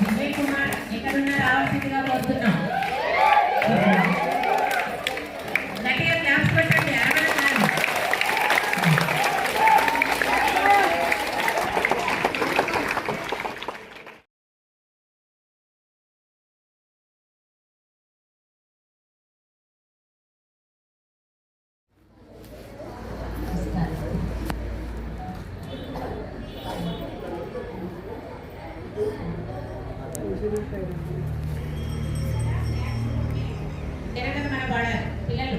విజయ్ కుమార్ ఎక్కడున్నా రావాల్సిందిగా కోరుతున్నాం. గట్టిగా క్లాప్స్ పెట్టండి. మన పాడాలి పిల్లలు.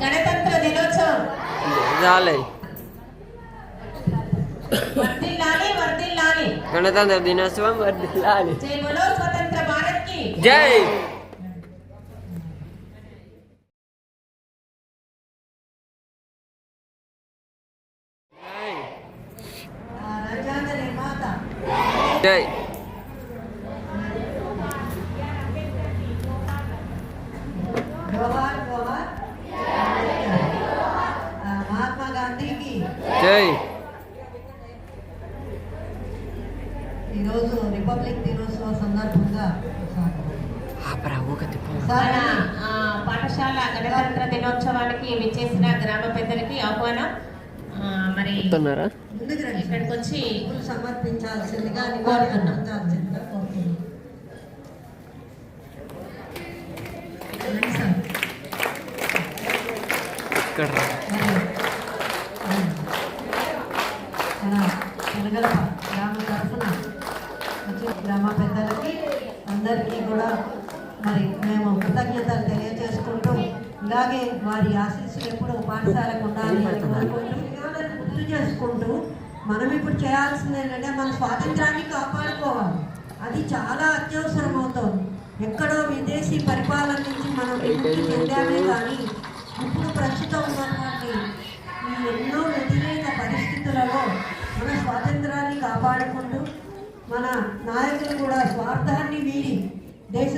गणतंत्र दिनोत्सव गणतंत्र दिनोत्सव वर्धिल्लाली। जय बोलो स्वतंत्र भारत की जय। राजांद्र निर्माता जय। महात्मा गांधी की जय। रिपब्लिक दिनोत्सव संदर्भంగా పాఠశాల గణతంత్ర దినోత్సవానికి విచ్చేసిన గ్రామ పెద్దలకి ఆహ్వానం. మరి ఇక్కడికి వచ్చి సమర్పించాల్సిందిగా కోరుతున్నాం. గ్రామ తరఫున గ్రామ పెద్దలకి అందరికీ కూడా మరి మేము కృతజ్ఞతలు తెలియజేసుకుంటూ ఇలాగే వారి ఆశీస్సులు ఎప్పుడు పాఠశాలకు ఉండాలి అని కోరుకుంటూ గుర్తు చేసుకుంటూ మనం ఇప్పుడు చేయాల్సింది ఏంటంటే మన స్వాతంత్రాన్ని కాపాడుకోవాలి. అది చాలా అత్యవసరం అవుతుంది. ఎక్కడో విదేశీ పరిపాలన నుంచి మనం విముక్తి చెందామే కానీ ఇప్పుడు ప్రస్తుతం ఉన్నటువంటి ఈ ఎన్నో వ్యతిరేక పరిస్థితులలో మన స్వాతంత్రాన్ని కాపాడుకుంటూ మన నాయకులు కూడా స్వార్థాన్ని వీడి దేశ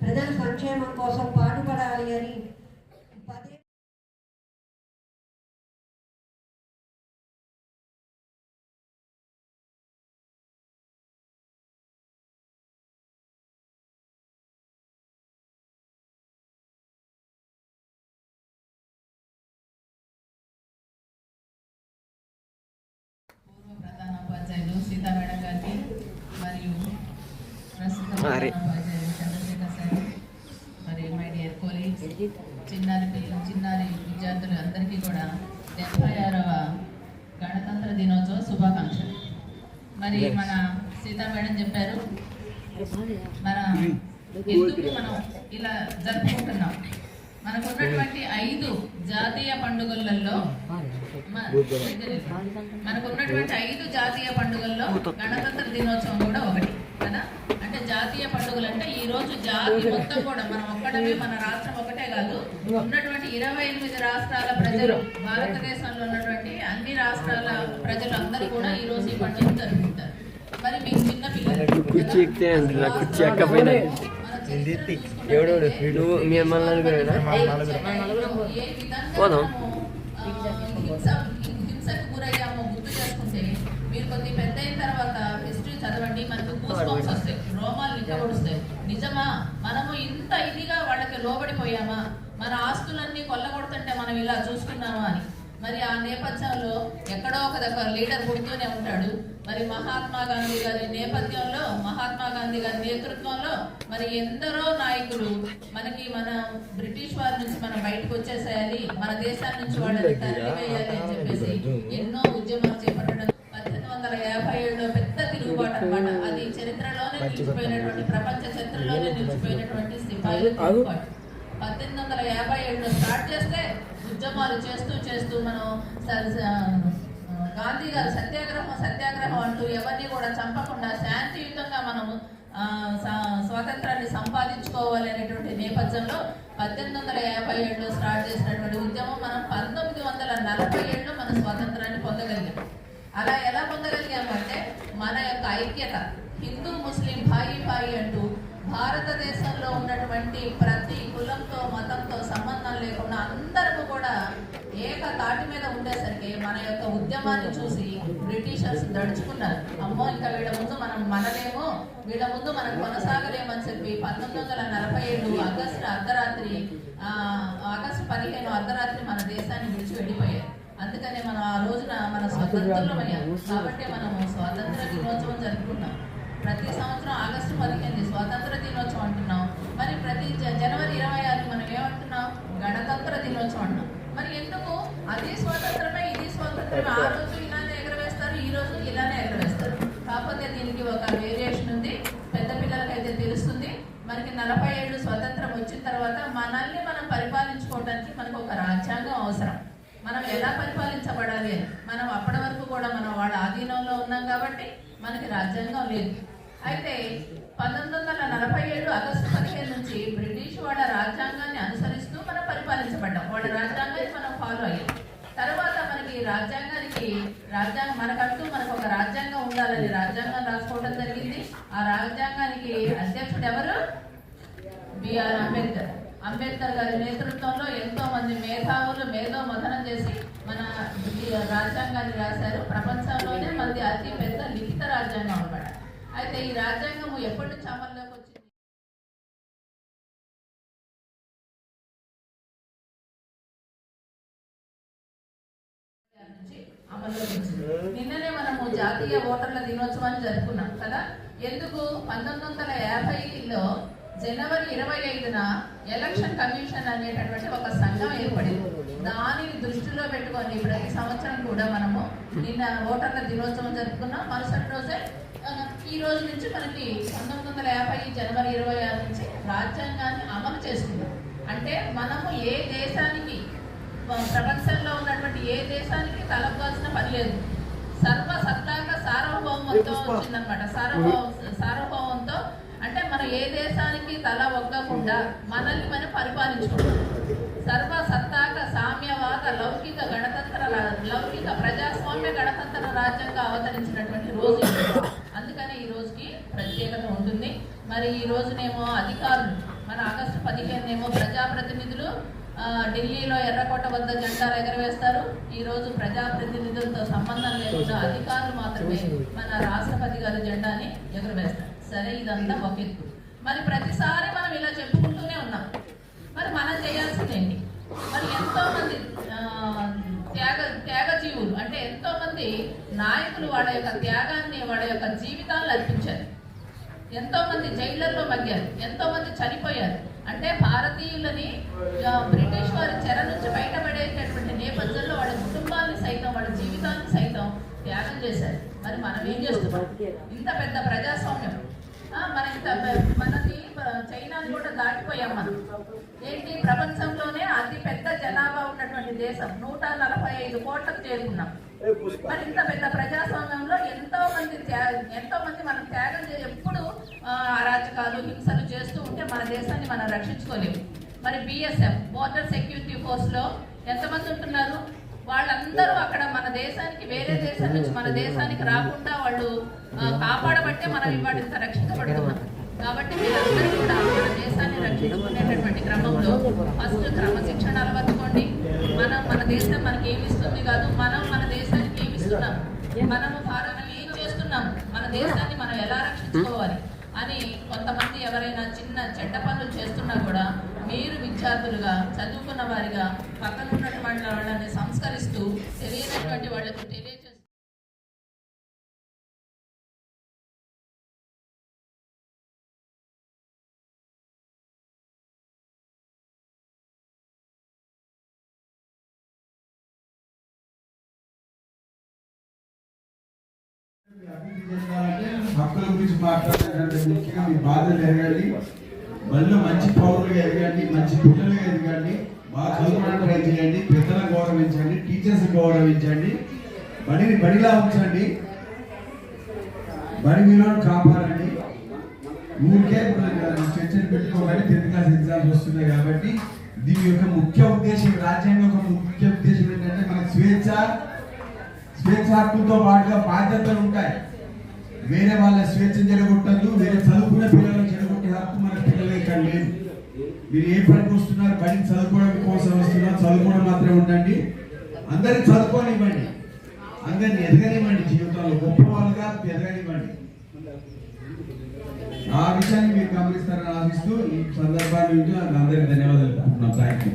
ప్రజల సంక్షేమం కోసం పాటుపడాలి అని పదే ఉపాధ్యాయులు సీతా మేడం గారికి మరియు ప్రస్తుత ఉపాధ్యాయులు చంద్రశేఖర్ సార్, మరి మై డియర్ కోలీగ్స్, చిన్నారి విద్యార్థులు అందరికీ కూడా 76వ గణతంత్ర దినోత్సవ శుభాకాంక్షలు. మరి మన సీతా మేడం చెప్పారు మన ఎందుకు మనం ఇలా జరుపుకుంటున్నాం. మనకున్నటువంటి 5 జాతీయ పండుగలలో గణతంత్ర దినోత్సవం కూడా ఒకటి కదా. అంటే జాతీయ పండుగలు అంటే ఈ రోజు జాతి మొత్తం కూడా మనం ఒక్కడమే, మన రాష్ట్రం ఒకటే కాదు, ఉన్నటువంటి 28 రాష్ట్రాల ప్రజలు, భారతదేశంలో ఉన్నటువంటి అన్ని రాష్ట్రాల ప్రజలు అందరూ కూడా ఈ రోజు ఈ పండుగ జరుపుకుంటారు. మరి మీకు చిన్న పిల్లలు మన చరిత్ర చూసుకున్నట్లయితే ఎవడు నువ్వు మీ అమ్మ నలుగురేనా ఏ విధంగా పోదాం. హింసకు గురయ్యామో గుర్తు చేసుకుంటే మీరు కొద్ది పెద్ద అయిన తర్వాత హిస్టరీ చదవండి, మనకు గూస్ బంప్స్ వస్తాయి, రోమాలు నిక్కబొడుస్తాయి. నిజమా మనము ఇంత ఇదిగా వాళ్ళకి లోబడిపోయామా, మన ఆస్తులన్నీ కొల్లగొడుతుంటే మనం ఇలా చూసుకున్నామా అని. మరి ఆ నేపథ్యంలో ఎక్కడో ఒక లీడర్ పుడుతూనే ఉంటాడు. మరి మహాత్మా గాంధీ గారి నేపథ్యంలో, మహాత్మా గాంధీ గారి నేతృత్వంలో మరి ఎందరో నాయకులు మనకి మన బ్రిటిష్ వారి నుంచి మనం బయటకు వచ్చేసేయాలి, మన దేశాన్ని నుంచి వాళ్ళని తరిమివేయాలి అని చెప్పేసి ఎన్నో ఉద్యమాలు చేపట్టడం 1857లో పెద్ద తిరుగుబాటు అన్నమాట. అది చరిత్రలోనే నిలిచిపోయినటువంటి, ప్రపంచ చరిత్రలోనే నిలిచిపోయినటువంటి సిపాయిల తిరుగుబాటు. 1857లో స్టార్ట్ చేస్తే ఉద్యమాలు చేస్తూ మనం గాంధీ గారు సత్యాగ్రహం అంటూ ఎవరిని కూడా చంపకుండా శాంతియుతంగా మనము స్వాతంత్రాన్ని సంపాదించుకోవాలి అనేటువంటి నేపథ్యంలో 1857లో స్టార్ట్ చేసినటువంటి ఉద్యమం మనం 1947లో మన స్వాతంత్రాన్ని పొందగలిగాం. అలా ఎలా పొందగలిగామంటే మన యొక్క ఐక్యత, హిందూ ముస్లిం భాయి అంటూ భారతదేశంలో ఉన్నటువంటి ప్రతి కులంతో మతంతో సంబంధం లేకుండా అందరూ కూడా ఏక తాటి మీద ఉండేసరికి మన యొక్క ఉద్యమాన్ని చూసి బ్రిటిషర్స్ దడుచుకున్నారు. అమ్మో ఇంకా వీళ్ళ ముందు మనం మనలేమో, వీళ్ళ ముందు మనం కొనసాగలేమని చెప్పి 1947 ఆగస్టు 15 అర్ధరాత్రి మన దేశాన్ని విడిచి వెళ్ళిపోయారు. అందుకనే మనం ఆ రోజున మన స్వతంత్రులమయ్యాం. కాబట్టి మనము స్వాతంత్ర దినోత్సవం జరుపుకున్నాం. ప్రతి సంవత్సరం ఆగస్టు 15 స్వాతంత్ర దినోత్సవం అంటున్నాం. మరి ప్రతి జనవరి 26 మనం ఏమంటున్నాం, గణతంత్ర దినోత్సవం అంటున్నాం. మరి ఎందుకు అది స్వాతంత్రమే ఇది స్వాతంత్రమే, ఆ రోజు ఇలానే ఎగరవేస్తారు, ఈ రోజు ఇలానే ఎగరవేస్తారు. కాకపోతే దీనికి ఒక వేరియేషన్ ఉంది, పెద్ద పిల్లలకైతే తెలుస్తుంది. మనకి 47 స్వతంత్రం వచ్చిన తర్వాత మనల్ని మనం పరిపాలించుకోవడానికి మనకు ఒక రాజ్యాంగం అవసరం. మనం ఎలా పరిపాలించబడాలి అని. మనం అప్పటి వరకు కూడా మనం వాళ్ళ ఆధీనంలో ఉన్నాం కాబట్టి మనకి రాజ్యాంగం లేదు. అయితే 1947 ఆగస్టు 15 నుంచి బ్రిటిష్ వాళ్ళ రాజ్యాంగాన్ని అనుసరిస్తూ మనం పరిపాలించబడ్డాం. వాళ్ళ రాజ్యాంగాన్ని మనం ఫాలో అయ్యాం. తర్వాత మనకి మనకంటూ మనకు ఒక రాజ్యాంగం ఉండాలని రాజ్యాంగం రాసుకోవడం జరిగింది. ఆ రాజ్యాంగానికి అధ్యక్షుడు ఎవరు? బిఆర్ అంబేద్కర్ గారి నేతృత్వంలో ఎంతో మంది మేధావులు మేధో మథనం చేసి మన రాజ్యాంగాన్ని రాశారు. ప్రపంచంలోనే మనది అతి పెద్ద లిఖిత రాజ్యాంగం అన్నమాట. అయితే ఈ రాజ్యాంగం ఎప్పటి నుంచి అమల్లోకి వచ్చింది? నిన్ననే మనము జాతీయ ఓటర్ల దినోత్సవాన్ని జరుపుకున్నాం కదా. ఎందుకు? 1950లో జనవరి 25న ఎలక్షన్ కమిషన్ అనేటటువంటి ఒక సంఘం ఏర్పడింది. దానిని దృష్టిలో పెట్టుకొని ప్రతి సంవత్సరం కూడా మనము నిన్న ఓటర్ల దినోత్సవం జరుపుకున్నాం. మరుసటి రోజే ఈ రోజు నుంచి మనకి 1950 జనవరి 26 నుంచి రాజ్యాంగాన్ని అమలు చేసుకున్నాం. అంటే మనము ఏ దేశానికి, ప్రపంచంలో ఉన్నటువంటి ఏ దేశానికి తలపాల్సిన పని లేదు. సర్వసత్తాక సార్వభౌమంతో వచ్చిందనమాట. సార్వభౌమంతో అంటే మనం ఏ దేశానికి తల ఒగ్గకుండా మనల్ని మనం పరిపాలించుకుంటాం. సర్వసత్తాక సామ్యవాద లౌకిక ప్రజాస్వామ్య గణతంత్ర రాజ్యంగా అవతరించినటువంటి రోజు. అందుకనే ఈ రోజుకి ప్రత్యేకత ఉంటుంది. మరి ఈ రోజునేమో అధికారులు, మన ఆగస్టు 15 ప్రజాప్రతినిధులు ఢిల్లీలో ఎర్రకోట వద్ద జెండాలు ఎగరవేస్తారు. ఈ రోజు ప్రజాప్రతినిధులతో సంబంధం లేకుండా అధికారులు మాత్రమే మన రాష్ట్రపతి గారి జెండాని ఎగరవేస్తారు. సరే, ఇదంతా ఒక ఎత్తు. మరి ప్రతిసారి మనం ఇలా చెప్పుకుంటూనే ఉన్నాం. మరి మనం చేయాల్సిందేంటి? మరి ఎంతో మంది త్యాగజీవులు అంటే ఎంతో మంది నాయకులు వాళ్ళ యొక్క త్యాగాన్ని, వాళ్ళ యొక్క జీవితాలను అర్పించారు. ఎంతో మంది జైళ్లలో మగ్గారు, ఎంతో మంది చనిపోయారు. అంటే భారతీయులని బ్రిటిష్ వారి చెర నుంచి బయటపడేటటువంటి నేపథ్యంలో వాళ్ళ కుటుంబాన్ని సైతం, వాళ్ళ జీవితాన్ని సైతం త్యాగం చేశారు. మరి మనం ఏం చేస్తున్నాం? ఇంత పెద్ద ప్రజాస్వామ్యం, మనది చైనాని కూడా దాటిపోయాం. మనం ఏంటి, ప్రపంచంలోనే అతి పెద్ద జనాభా ఉన్నటువంటి దేశం, 145 కోట్లకు చేరుకున్నాం. మరి ఇంత పెద్ద ప్రజాస్వామ్యంలో ఎంతో మంది మనం త్యాగం ఎప్పుడు అరాచకాలు హింసలు చేస్తూ ఉంటే మన దేశాన్ని మనం రక్షించుకోలేము. మరి బిఎస్ఎఫ్ బోర్డర్ సెక్యూరిటీ ఫోర్స్ లో ఎంతమంది ఉంటున్నారు? వాళ్ళందరూ అక్కడ మన దేశానికి, వేరే దేశం నుంచి మన దేశానికి రాకుండా వాళ్ళు కాపాడబట్టే మనం ఇవాళ ఇంత రక్షించబడుతున్నాం. కాబట్టి మీరందరూ కూడా మన దేశాన్ని రక్షించుకునేటటువంటి క్రమంలో ఫస్ట్ క్రమశిక్షణ అలవర్చుకోండి. మన దేశం మనకి ఏమి ఇస్తుంది కాదు, మనం మన దేశానికి ఏమి ఇస్తున్నాం, మనము భారతం ఏం చేస్తున్నాం, మన దేశాన్ని మనం ఎలా రక్షించుకోవాలి అని కొంతమంది ఎవరైనా చిన్న చెడ్డ పనులు చేస్తున్నా కూడా మీరు విద్యార్థులుగా చదువుకున్న వారిగా పక్కన ఉన్నటువంటి వాళ్ళని సంస్కరిస్తూ తెలియనటువంటి వాళ్ళకు తెలియజేస్తూ హక్కుల గురించి మాట్లాడాలంటే ముఖ్యంగా మీ బాధ్యతలు ఎదగాలి, మళ్ళీ మంచి పౌరులుగా ఎదగండి, మంచి పిల్లలుగా ఎదగండి, బాగా చదువుకోవడానికి ట్రై చేయండి, పెద్దలను గౌరవించండి, టీచర్స్ గౌరవించండి, బడిలా ఉంచండి, బడి విలువను కాపాడండి. ఊరికే చర్చలు పెట్టుకోవాలి. 10th క్లాస్ ఎగ్జామ్స్ వస్తున్నాయి కాబట్టి దీని యొక్క ముఖ్య ఉద్దేశం, రాజ్యాంగం యొక్క ముఖ్య ఉద్దేశం ఏంటంటే మనకు స్వేచ్ఛ హక్కులతో పాటుగా బాధ్యతలు ఉంటాయి. వేరే వాళ్ళ స్వేచ్ఛ జరగొట్టద్దు, వేరే చదువుకునే పిల్లలను జరగొట్టే హక్కు మన పిల్లలే ఇక్కడ లేదు. మీరు ఏ పనికి వస్తున్నారు, బడికి చదువుకోవడం కోసం వస్తున్నారు, చదువుకోవడం మాత్రమే ఉండండి. అందరికి చదువుకోనివ్వండి, అందరిని ఎదగనివ్వండి, జీవితంలో గొప్ప వాళ్ళుగా ఎదగనివ్వండి. ఆ విషయాన్ని మీరు గమనిస్తారని ఆశిస్తూ ఈ సందర్భాన్ని అందరికీ ధన్యవాదాలు. Thank you.